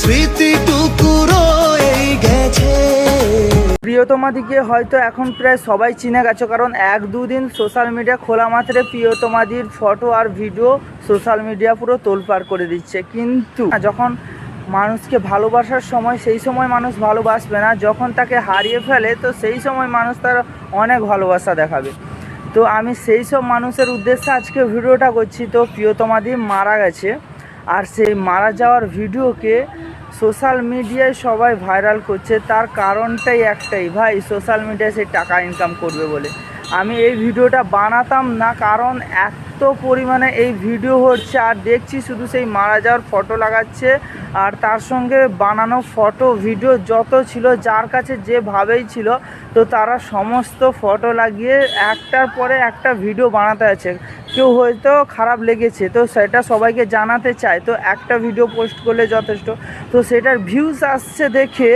স্মৃতিটুকু রয়ে গেছে। প্রিয়তমাদিকে হয়তো এখন প্রায় সবাই চিনে গেছো, কারণ 1-2 দিন সোশ্যাল মিডিয়া খোলা মাত্রে প্রিয়তমাদির ফটো আর ভিডিও সোশ্যাল মিডিয়া পুরো তোলপাড় করে দিচ্ছে। কিন্তু যখন মানুষকে ভালোবাসার সময়, সেই সময় মানুষ ভালোবাসবে না, যখন তাকে হারিয়ে ফেলে তো সেই সময় মানুষ তার অনেক ভালোবাসা দেখাবে। তো আমি সেই সব মানুষের উদ্দেশ্যে আজকে ভিডিওটা করছি। তো প্রিয়তমাদি মারা গেছে, আর সেই মারা যাওয়ার ভিডিওকে সোশ্যাল মিডিয়ায় সবাই ভাইরাল করছে। তার কারণটাই একটাই, ভাই সোশ্যাল মিডিয়ায় সে টাকা ইনকাম করবে বলে। আমি এই ভিডিওটা বানাতাম না, কারণ এত পরিমাণে এই ভিডিও হচ্ছে, আর দেখছি শুধু সেই মারা যাওয়ার ফটো লাগাচ্ছে, আর তার সঙ্গে বানানো ফটো ভিডিও যত ছিল, যার কাছে যেভাবেই ছিল, তো তারা সমস্ত ফটো লাগিয়ে একটার পরে একটা ভিডিও বানাতে আছে। কেউ হয়তো খারাপ লেগেছে তো সেটা সবাইকে জানাতে চায়, তো একটা ভিডিও পোস্ট করলে যথেষ্ট। তো সেটার ভিউজ আসছে দেখে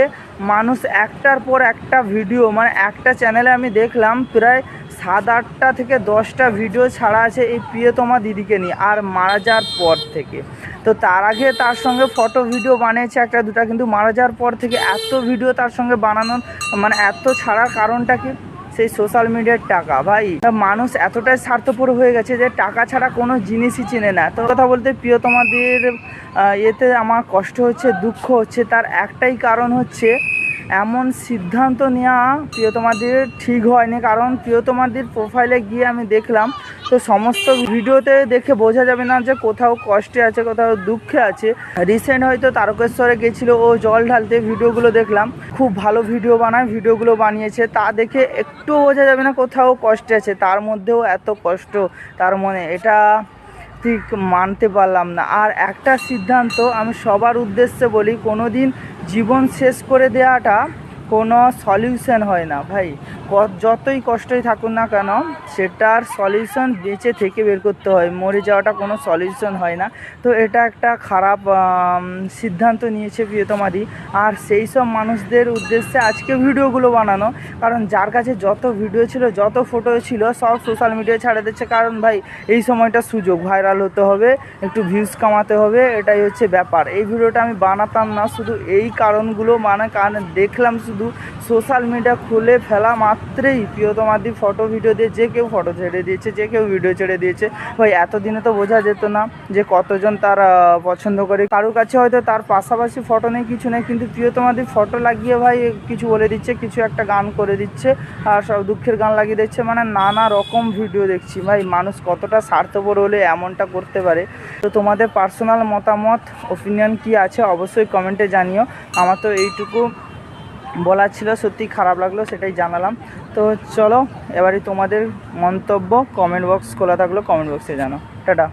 মানুষ একটার পর একটা ভিডিও, মানে একটা চ্যানেলে আমি দেখলাম প্রায় 7-8টা থেকে 10টা ভিডিও ছাড়া আছে এই প্রিয়তমা দিদিকে নিয়ে, আর মারা যাওয়ার পর থেকে। তো তার আগে তার সঙ্গে ফটো ভিডিও বানিয়েছে 1-2টা, কিন্তু মারা যাওয়ার পর থেকে এত ভিডিও তার সঙ্গে বানানোর, মানে এত ছাড়ার কারণটা কি? সেই সোশ্যাল মিডিয়ার টাকা। ভাই মানুষ এতটাই স্বার্থপর হয়ে গেছে যে টাকা ছাড়া কোনো জিনিসই চেনে না। তো কথা বলতে প্রিয়তমাদের এতে আমার কষ্ট হচ্ছে, দুঃখ হচ্ছে। তার একটাই কারণ হচ্ছে এমন সিদ্ধান্ত নেওয়া প্রিয়তমাদের ঠিক হয়নি। কারণ প্রিয়তমাদের প্রোফাইলে গিয়ে আমি দেখলাম, তো সমস্ত ভিডিওতে দেখে বোঝা যাবে না যে কোথাও কষ্টে আছে, কোথাও দুঃখে আছে। রিসেন্ট হয়তো তারকেশ্বরে গেছিলো ও জল ঢালতে, ভিডিওগুলো দেখলাম, খুব ভালো ভিডিও বানায়, ভিডিওগুলো বানিয়েছে, তা দেখে একটু বোঝা যাবে না কোথাও কষ্টে আছে। তার মধ্যেও এত কষ্ট তার মনে, এটা ঠিক মানতে পারলাম না। আর একটা সিদ্ধান্ত আমি সবার উদ্দেশ্যে বলি, কোনো দিন জীবন শেষ করে দেওয়াটা কোনো সলিউশন হয় না ভাই। যতই কষ্টই থাকুন না কেন, সেটার সলিউশন বেঁচে থেকে বের করতে হয়, মরে যাওয়াটা কোনো সলিউশন হয় না। তো এটা একটা খারাপ সিদ্ধান্ত নিয়েছে প্রিয়তমাদি। আর সেই সব মানুষদের উদ্দেশ্যে আজকে ভিডিওগুলো বানানো, কারণ যার কাছে যত ভিডিও ছিল, যত ফটো ছিল, সব সোশ্যাল মিডিয়ায় ছাড়ে দিচ্ছে। কারণ ভাই এই সময়টা সুযোগ, ভাইরাল হতে হবে, একটু ভিউজ কামাতে হবে, এটাই হচ্ছে ব্যাপার। এই ভিডিওটা আমি বানাতাম না শুধু এই কারণগুলো, মানে কারণ দেখলাম শুধু সোশ্যাল মিডিয়া খুলে ফেলা মাত্রেই প্রিয়তমাদি ফটো ভিডিও দিয়ে যে কেউ ফটো ছেড়ে দিয়েছে, যে কেউ ভিডিও ছেড়ে দিয়েছে। ভাই এতদিনে তো বোঝা যেত না যে কতজন তার পছন্দ করে। কারোর কাছে হয়তো তার পাশাপাশি ফটো নেই, কিছু নেই, কিন্তু প্রিয়তমাদি ফটো লাগিয়ে ভাই কিছু বলে দিচ্ছে, কিছু একটা গান করে দিচ্ছে, আর সব দুঃখের গান লাগিয়ে দিচ্ছে, মানে নানা রকম ভিডিও দেখছি। ভাই মানুষ কতটা স্বার্থপর হলে এমনটা করতে পারে। তো তোমাদের পার্সোনাল মতামত, ওপিনিয়ন কি আছে অবশ্যই কমেন্টে জানিও। আমার তো এইটুকু বলার ছিল, সত্যি খারাপ লাগলো সেটাই জানালাম। তো চলো এবারে তোমাদের মন্তব্য কমেন্ট বক্স খোলা থাকলো, কমেন্ট বক্সে জানাও। টাটা।